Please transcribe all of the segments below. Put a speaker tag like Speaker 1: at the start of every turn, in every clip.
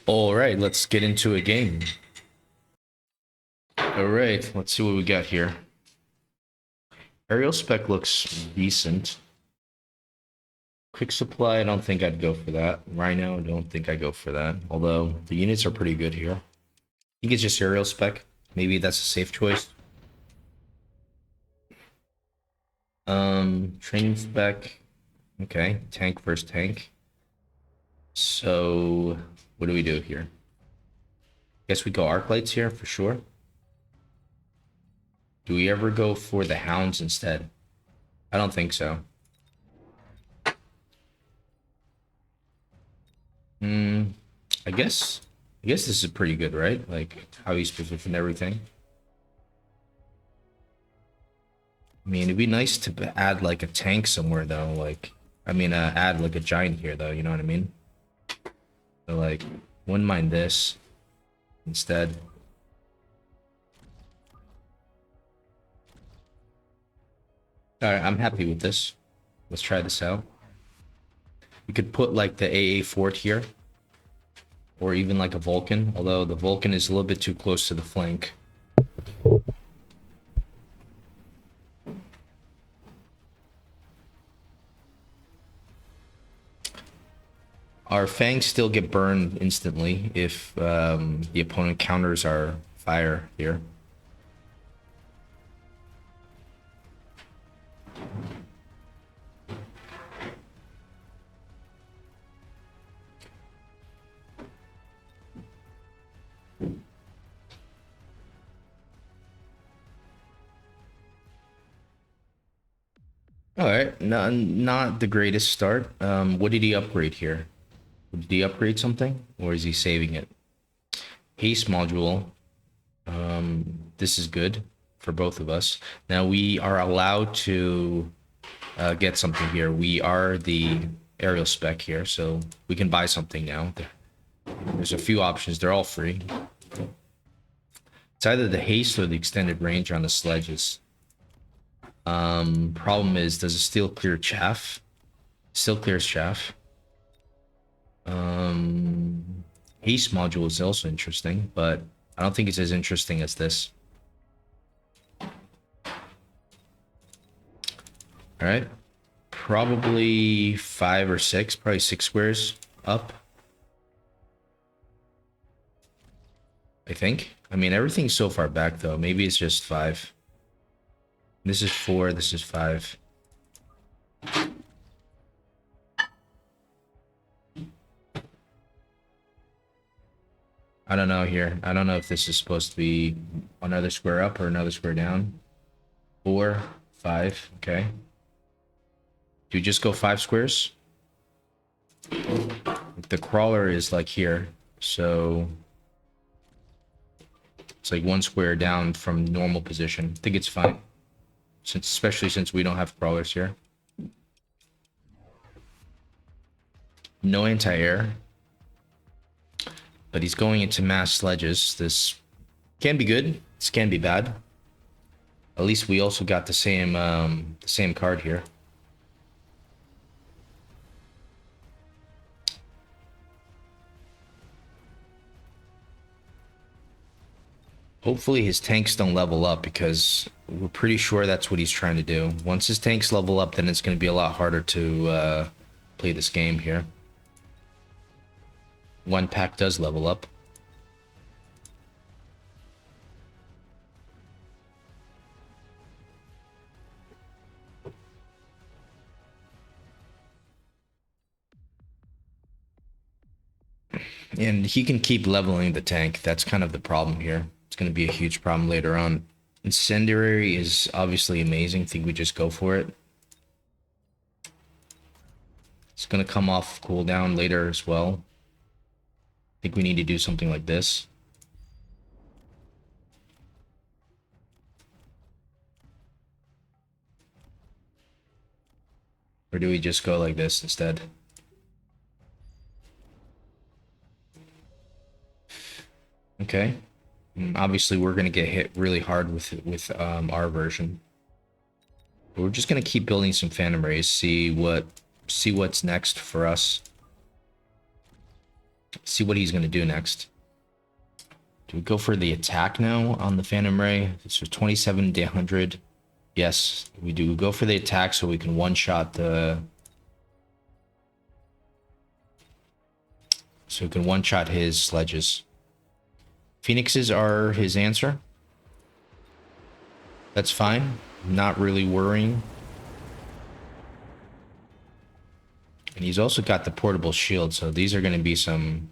Speaker 1: All right, let's get into a game. All right, let's see what we got here. Aerial spec looks decent. Quick supply, I don't think I'd go for that. Rhino, I don't think I go for that. Although the units are pretty good here. I think it's just aerial spec. Maybe that's a safe choice. Training spec. Okay, tank versus tank. So what do we do here? Guess we go arc lights here for sure. Do we ever go for the hounds instead? I don't think so. Hmm. I guess. I guess this is pretty good, right? Like how he's positioned everything. I mean, it'd be nice to add like a tank somewhere though. Like, I mean, add like a giant here though. You know what I mean? So like, wouldn't mind this instead. All right, I'm happy with this. Let's try this out. We could put like the AA fort here, or even like a Vulcan. Although the Vulcan is a little bit too close to the flank. Our fangs still get burned instantly if the opponent counters our fire here. All right, not the greatest start. What did he upgrade here? Did he upgrade something, or is he saving it? Haste module. This is good for both of us. Now we are allowed to get something here. We are the aerial spec here, so we can buy something now. There's a few options. They're all free. It's either the haste or the extended range on the sledges. Problem is, does it still clear chaff? Still clears chaff. Haste module is also interesting, but I don't think it's as interesting as this. All right, probably 5 or 6, probably 6 squares up. I think. I mean, everything's so far back though. Maybe it's just 5. This is 4. This is 5. I don't know here. I don't know if this is supposed to be another square up or another square down. 4, 5. Okay. Do you just go 5 squares? The crawler is like here, so it's like 1 square down from normal position. I think it's fine, especially since we don't have crawlers here. No anti-air, but he's going into mass sledges. This can be good. This can be bad. At least we also got the same card here. Hopefully his tanks don't level up, because we're pretty sure that's what he's trying to do. Once his tanks level up, then it's going to be a lot harder to play this game here. One pack does level up. And he can keep leveling the tank. That's kind of the problem here. It's going to be a huge problem later on. Incendiary is obviously amazing. I think we just go for it. It's going to come off cooldown later as well. I think we need to do something like this. Or do we just go like this instead? Okay. Obviously, we're going to get hit really hard with our version. But we're just going to keep building some Phantom Rays, see what's next for us. See what he's going to do next. Do we go for the attack now on the Phantom Ray? So 27 to 100. Yes, we do go for the attack so we can one-shot the... So we can one-shot his sledges. Phoenixes are his answer. That's fine. Not really worrying. And he's also got the portable shield, so these are going to be some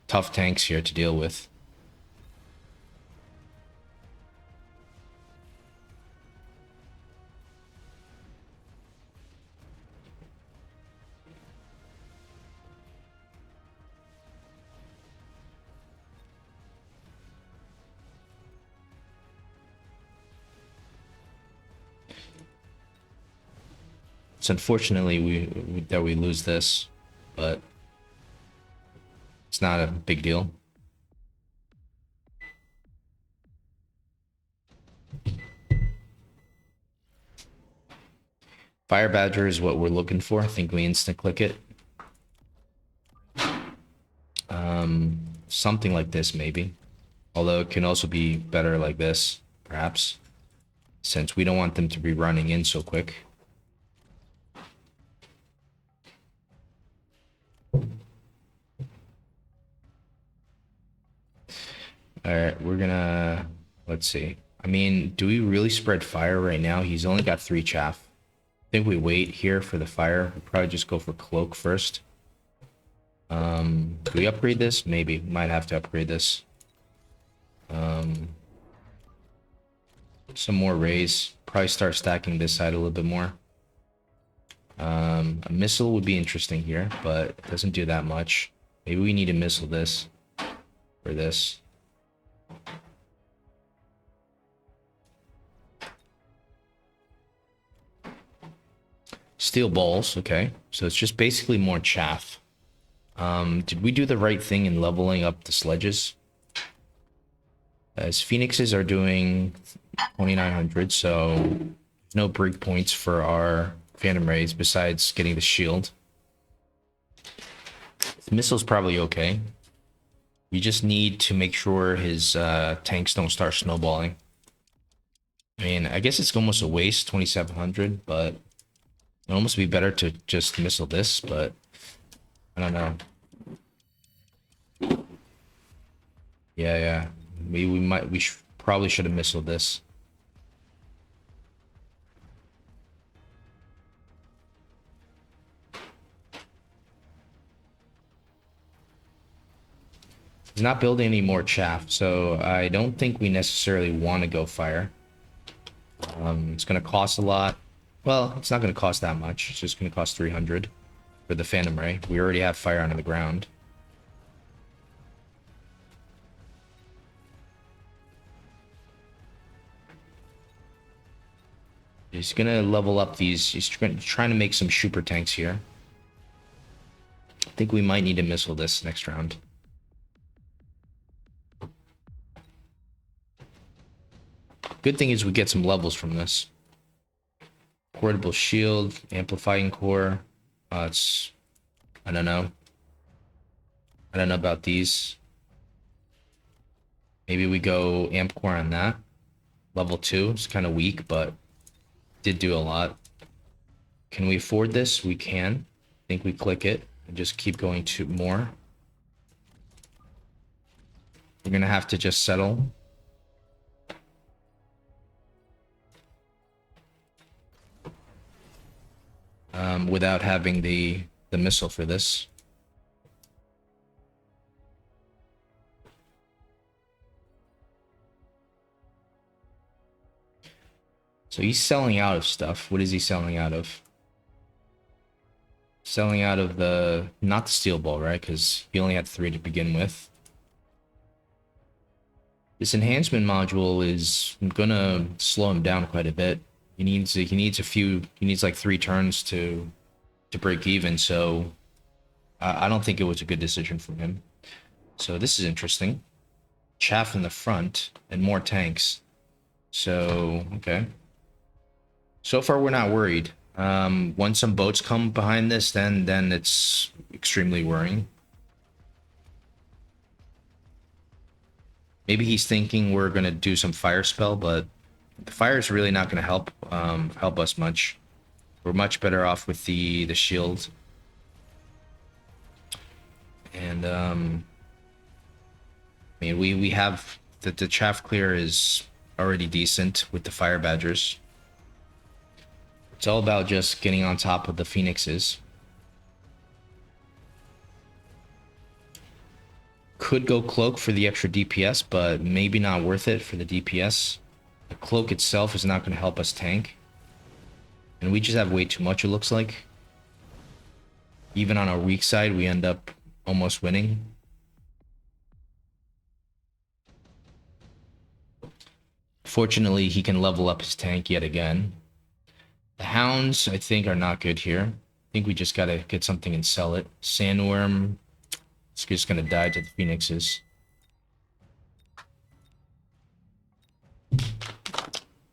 Speaker 1: tough tanks here to deal with. It's unfortunately that we lose this, but it's not a big deal. Fire Badger is what we're looking for. I think we instant click it. Something like this maybe. Although it can also be better like this, perhaps. Since we don't want them to be running in so quick. Alright, we're gonna... Let's see. I mean, do we really spread fire right now? He's only got 3 chaff. I think we wait here for the fire. We'll probably just go for cloak first. Do we upgrade this? Maybe. Might have to upgrade this. Some more rays. Probably start stacking this side a little bit more. A missile would be interesting here, but it doesn't do that much. Maybe we need to missile this. For this. Steel balls, okay. So it's just basically more chaff. Did we do the right thing in leveling up the sledges? As Phoenixes are doing 2900, so no break points for our Phantom Rays besides getting the shield. The missile's probably okay. We just need to make sure his tanks don't start snowballing. I mean, I guess it's almost a waste, 2700, but it'd almost be better to just missile this, but I don't know. Yeah. We probably should have missiled this. He's not building any more chaff, so I don't think we necessarily want to go fire. It's going to cost a lot. Well, it's not going to cost that much. It's just going to cost 300 for the Phantom Ray. We already have fire under the ground. He's going to level up these. He's trying to make some super tanks here. I think we might need to missile this next round. Good thing is we get some levels from this. Portable shield, amplifying core. It's... I don't know. I don't know about these. Maybe we go amp core on that. Level 2. It's kind of weak, but did do a lot. Can we afford this? We can. I think we click it and just keep going to more. We're gonna have to just settle. Without having the missile for this. So he's selling out of stuff. What is he selling out of? Selling out of the... Not the steel ball, right? Because he only had 3 to begin with. This enhancement module is gonna slow him down quite a bit. He needs like 3 turns to break even, so I don't think it was a good decision for him. So this is interesting. Chaff in the front and more tanks. So, okay. So far we're not worried. Once some boats come behind this, then it's extremely worrying. Maybe he's thinking we're gonna do some fire spell, but the fire is really not gonna help us much. We're much better off with the shield. And I mean, we have the chaff clear is already decent with the fire badgers. It's all about just getting on top of the phoenixes. Could go cloak for the extra DPS, but maybe not worth it for the DPS. The cloak itself is not going to help us tank. And we just have way too much, it looks like. Even on our weak side, we end up almost winning. Fortunately, he can level up his tank yet again. The hounds, I think, are not good here. I think we just gotta get something and sell it. Sandworm, it's just gonna die to the phoenixes.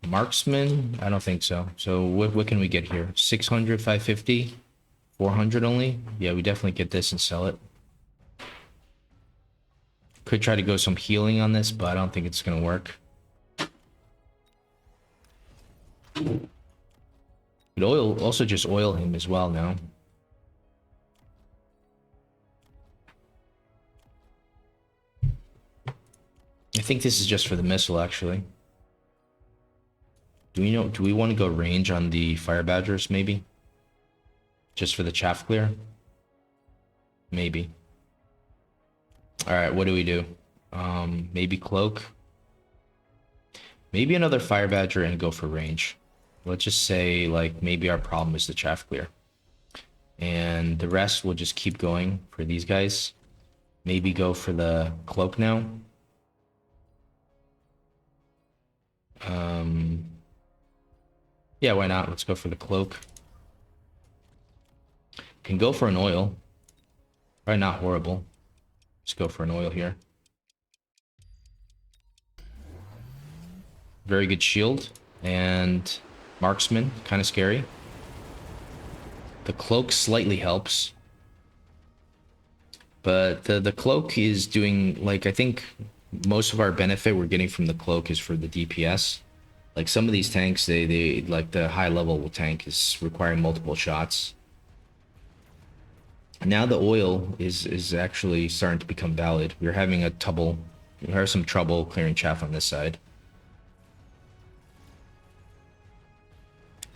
Speaker 1: Marksman, I don't think so. So what can we get here? 600, 550, 400 only? Yeah, we definitely get this and sell it. Could try to go some healing on this, but I don't think it's gonna work. Could also just oil him as well now. I think this is just for the missile, actually. Do we want to go range on the fire badgers, maybe? Just for the chaff clear? Maybe. Alright, what do we do? Maybe cloak. Maybe another fire badger and go for range. Let's just say, like, maybe our problem is the chaff clear. And the rest will just keep going for these guys. Maybe go for the cloak now. Yeah, why not? Let's go for the cloak. Can go for an oil. Probably not horrible. Just go for an oil here. Very good shield. And marksman, kind of scary. The cloak slightly helps. But the cloak is doing, like, I think most of our benefit we're getting from the cloak is for the DPS. Like, some of these tanks, they like, the high level tank is requiring multiple shots. Now the oil is actually starting to become valid. We're having some trouble clearing chaff on this side.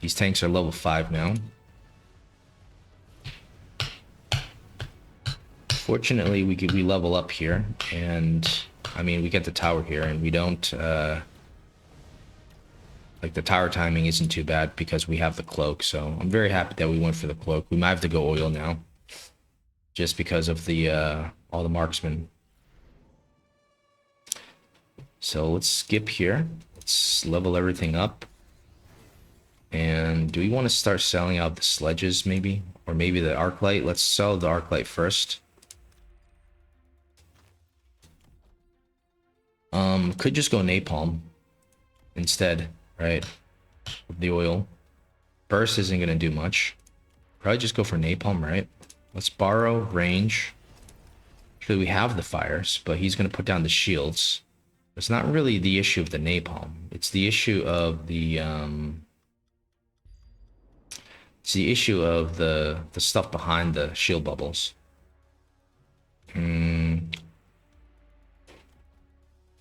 Speaker 1: These tanks are level 5 now. Fortunately, we level up here, and I mean, we get the tower here, and we don't like, the tower timing isn't too bad because we have the cloak. So I'm very happy that we went for the cloak. We might have to go oil now, just because of the all the marksmen. So let's skip here. Let's level everything up. And do we want to start selling out the sledges, maybe? Or maybe the arc light? Let's sell the arc light first. Could just go napalm instead, right? With the oil. Burst isn't going to do much. Probably just go for napalm, right? Let's borrow range. Actually, we have the fires, but he's going to put down the shields. It's not really the issue of the napalm. It's the issue of the it's the issue of the stuff behind the shield bubbles.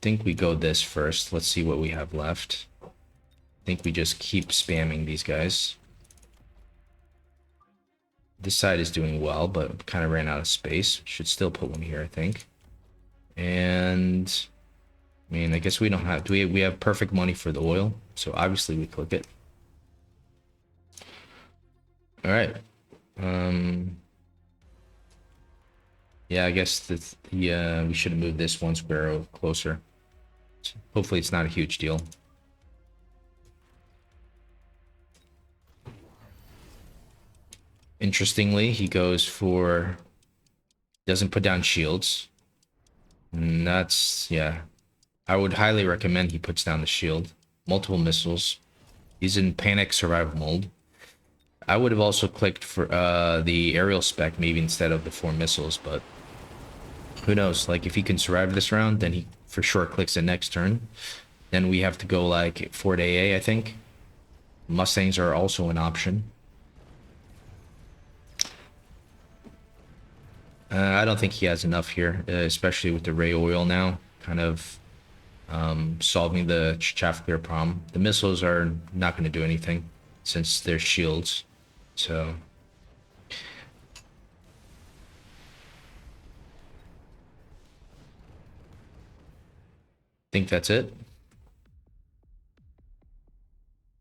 Speaker 1: Think we go this first. Let's see what we have left. I think we just keep spamming these guys. This side is doing well, but kind of ran out of space. Should still put one here, I think. And I mean, I guess we don't have. We have perfect money for the oil, so obviously we click it. All right. Yeah, I guess we should have moved this one square closer. Hopefully, it's not a huge deal. Interestingly, he goes for, doesn't put down shields. And that's, yeah. I would highly recommend he puts down the shield. Multiple missiles. He's in panic survival mode. I would have also clicked for the aerial spec maybe instead of the 4 missiles, but who knows? Like, if he can survive this round, then he for short clicks the next turn. Then we have to go like Fort AA, I think. Mustangs are also an option. I don't think he has enough here, especially with the Ray Oil now, kind of solving the chaff clear problem. The missiles are not going to do anything since they're shields. So I think that's it.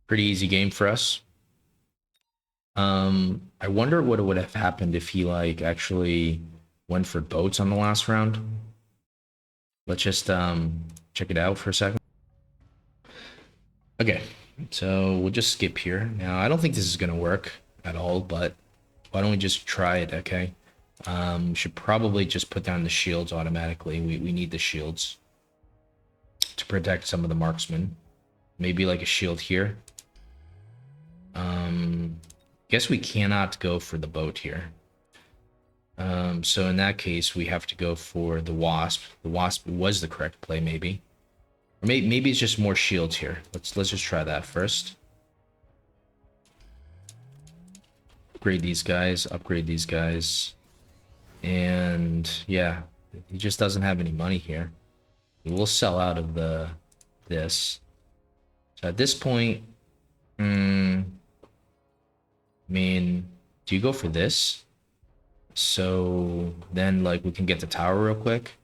Speaker 1: Pretty easy game for us. I wonder what would have happened if he like actually went for boats on the last round. Let's just check it out for a second. Okay, so we'll just skip here. Now, I don't think this is gonna work at all, but why don't we just try it, okay? Should probably just put down the shields automatically. We need the shields to protect some of the marksmen. Maybe like a shield here. Guess we cannot go for the boat here. So in that case, we have to go for the Wasp. The Wasp was the correct play, maybe. Or maybe it's just more shields here. Let's just try that first. Upgrade these guys, upgrade these guys. And yeah, he just doesn't have any money here. We'll sell out of this. So at this point, I mean, do you go for this? So then like we can get the tower real quick.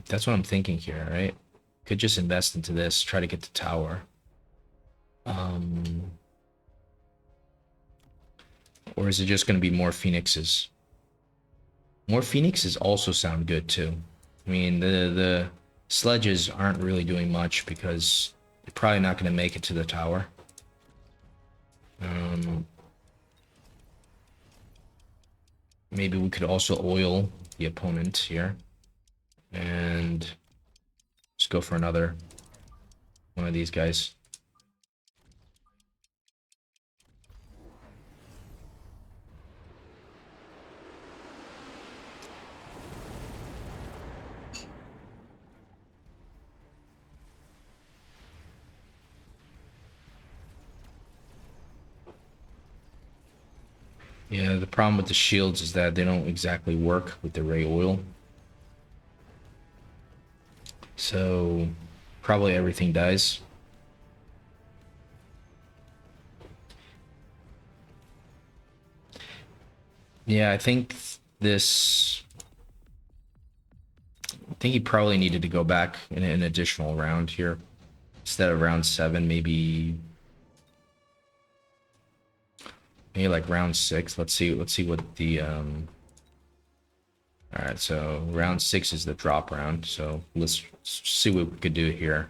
Speaker 1: That's what I'm thinking here, right? Could just invest into this, try to get the tower. Or is it just going to be more Phoenixes? More Phoenixes also sound good too. I mean, the sledges aren't really doing much because they're probably not going to make it to the tower. Maybe we could also oil the opponent here. And just go for another one of these guys. Yeah, the problem with the shields is that they don't exactly work with the ray oil. So probably everything dies. Yeah, I think he probably needed to go back in an additional round here. Instead of round 7, maybe like round 6. Let's see what the all right, so round 6 is the drop round. So let's see what we could do here.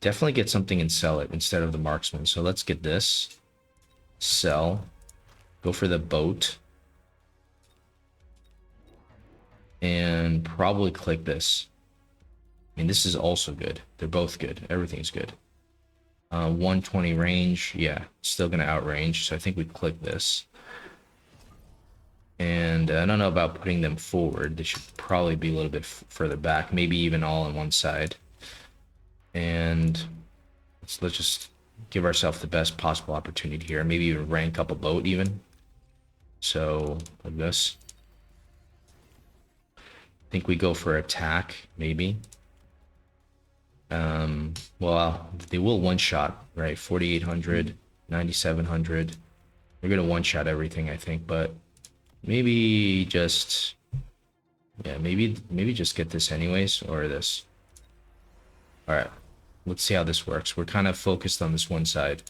Speaker 1: Definitely get something and sell it instead of the marksman. So let's get this. Sell. Go for the boat. And probably click this. I mean, this is also good. They're both good. Everything's good. 120 range. Yeah, still going to outrange. So I think we click this. And I don't know about putting them forward. They should probably be a little bit further back. Maybe even all on one side. And let's just give ourselves the best possible opportunity here. Maybe even rank up a boat even. So like this. I think we go for attack, maybe. Well, they will one-shot, right? 4,800, 9,700. They're gonna one-shot everything, I think, but maybe just, yeah, maybe just get this anyways, or this. All right, let's see how this works. We're kind of focused on this one side.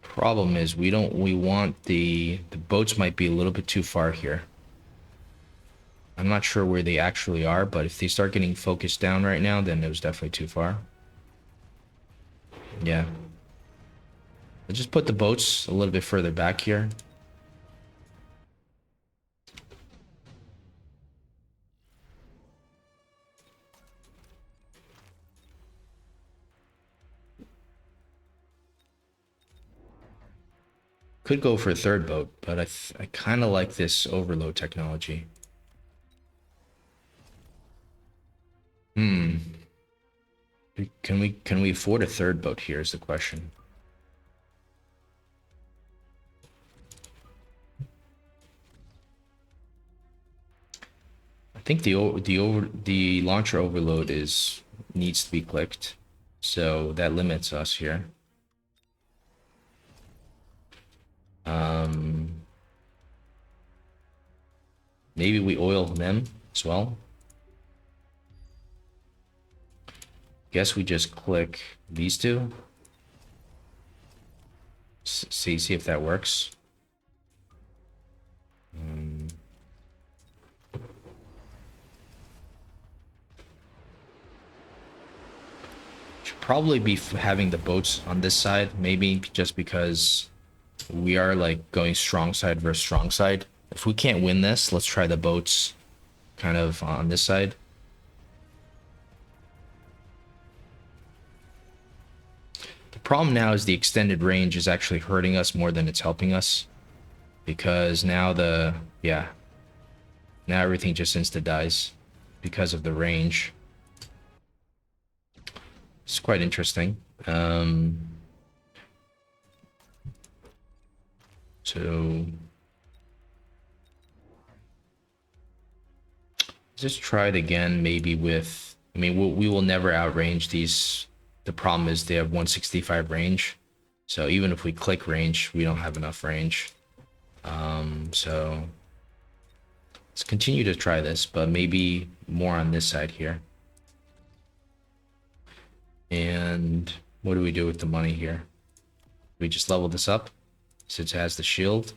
Speaker 1: Problem is we want the boats might be a little bit too far here. I'm not sure where they actually are, but if they start getting focused down right now, then it was definitely too far. Yeah. Let's just put the boats a little bit further back here. Could go for a third boat, but I kind of like this overload technology. Hmm. Can we afford a third boat here is the question. I think the launcher overload needs to be clicked. So that limits us here. Maybe we oil them as well. Guess we just click these two. See if that works. Should probably be having the boats on this side, maybe just because we are like going strong side versus strong side. If we can't win this, let's try the boats kind of on this side. The problem now is the extended range is actually hurting us more than it's helping us, because now now everything just insta dies because of the range. It's quite interesting. So just try it again, maybe with. I mean, we will never outrange these. The problem is they have 165 range, so even if we click range, we don't have enough range. So let's continue to try this, but maybe more on this side here. And what do we do with the money here? We just level this up since it has the shield,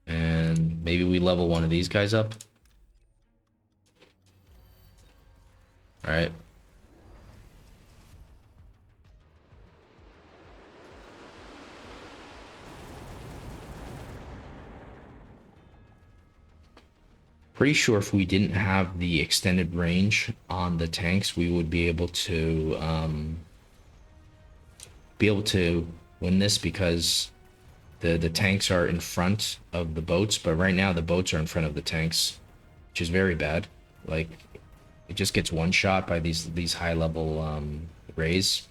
Speaker 1: and maybe we level one of these guys up. All right. Pretty sure if we didn't have the extended range on the tanks, we would be able to win this, because the tanks are in front of the boats, but right now the boats are in front of the tanks, which is very bad. Like, it just gets one shot by these high level rays.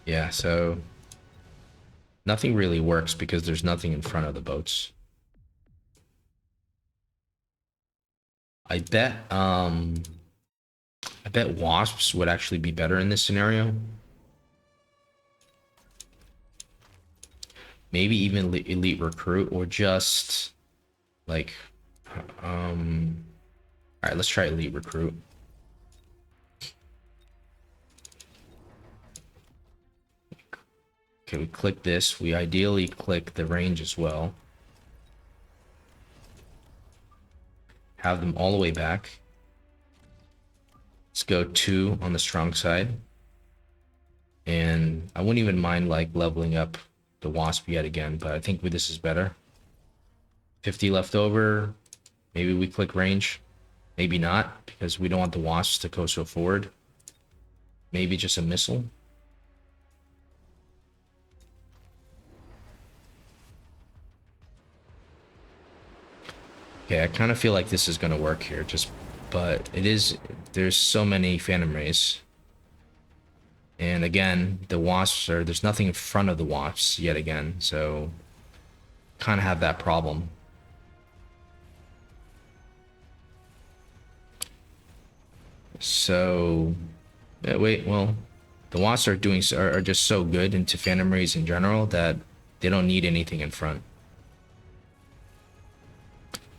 Speaker 1: Yeah, so nothing really works because there's nothing in front of the boats. I bet wasps would actually be better in this scenario. Maybe even elite recruit, or just like all right, let's try elite recruit. Okay, we click this. We ideally click the range as well. Have them all the way back. Let's go 2 on the strong side. And I wouldn't even mind like leveling up the wasp yet again, but I think this is better. 50 left over. Maybe we click range. Maybe not, because we don't want the wasps to go so forward. Maybe just a missile. Okay, I kind of feel like this is going to work here, but there's so many phantom rays. And again, there's nothing in front of the wasps yet again, so kind of have that problem. So, wait, well, the wasps are just so good into phantom rays in general that they don't need anything in front.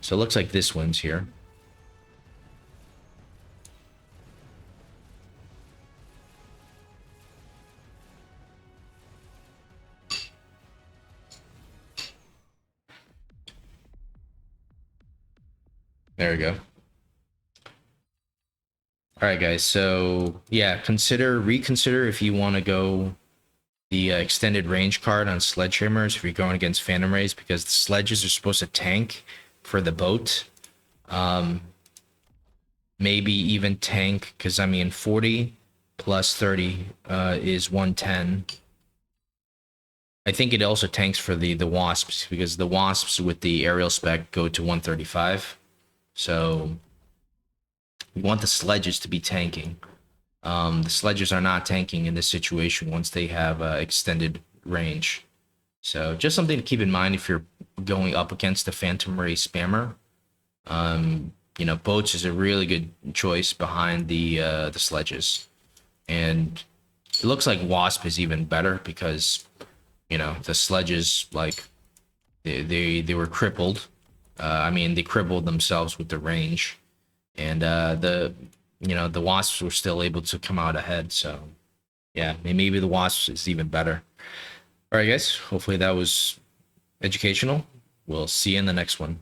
Speaker 1: So it looks like this wins here. There we go. All right, guys. So yeah, reconsider if you want to go the extended range card on sledgehammers if you're going against phantom rays, because the sledges are supposed to tank for the boat. maybe even tank, because I mean 40 plus 30 is 110. I think it also tanks for the wasps, because the wasps with the aerial spec go to 135. So we want the sledges to be tanking. The sledges are not tanking in this situation once they have extended range. So just something to keep in mind if you're going up against the Phantom Ray spammer. Boats is a really good choice behind the sledges, and it looks like Wasp is even better because the sledges, like, they were crippled. I mean, they crippled themselves with the range, and the Wasps were still able to come out ahead. So yeah, maybe the Wasps is even better. All right, guys. Hopefully that was educational. We'll see you in the next one.